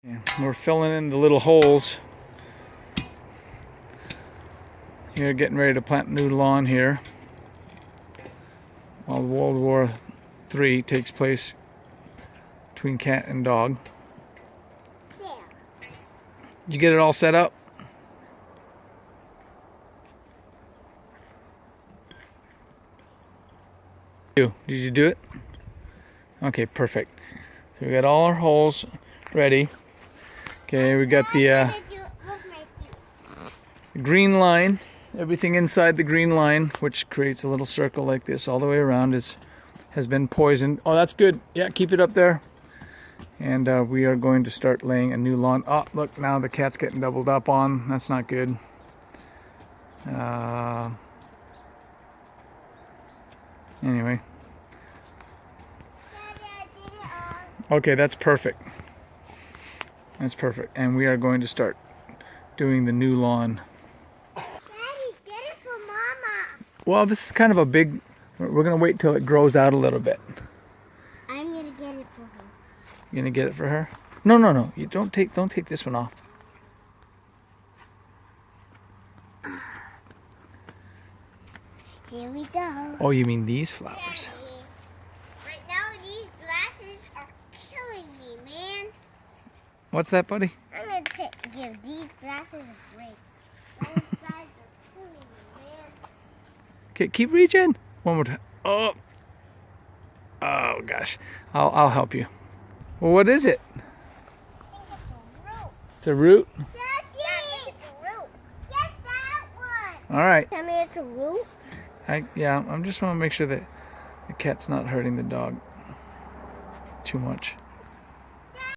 Yeah, we're filling in the little holes. Here, getting ready to plant new lawn here. While World War III takes place between cat and dog. Yeah. Did you get it all set up? Did you do it? Okay, perfect. So we got all our holes ready. Okay, we got the green line. Everything inside the green line, which creates a little circle like this all the way around, has been poisoned. Oh, that's good. Yeah, keep it up there. And we are going to start laying a new lawn. Oh, look, now the cat's getting doubled up on. That's not good. Anyway. Okay, that's perfect. That's perfect. And we are going to start doing the new lawn. Daddy, get it for Mama. Well, this is kind of a big... We're going to wait till it grows out a little bit. I'm going to get it for her. You going to get it for her? No, no, no. You don't take this one off. Here we go. Oh, you mean these flowers? Daddy, right now these glasses are killing me, man. What's that, buddy? I'm going to give these glasses a break. Those guys are killing me, man. Okay, keep reaching. One more time. Oh. Oh, gosh. I'll help you. Well, what is it? I think it's a root. It's a root? Daddy! Yeah, I think it's a root. Get that one. All right. Tell me it's a root. Yeah, I just want to make sure that the cat's not hurting the dog too much.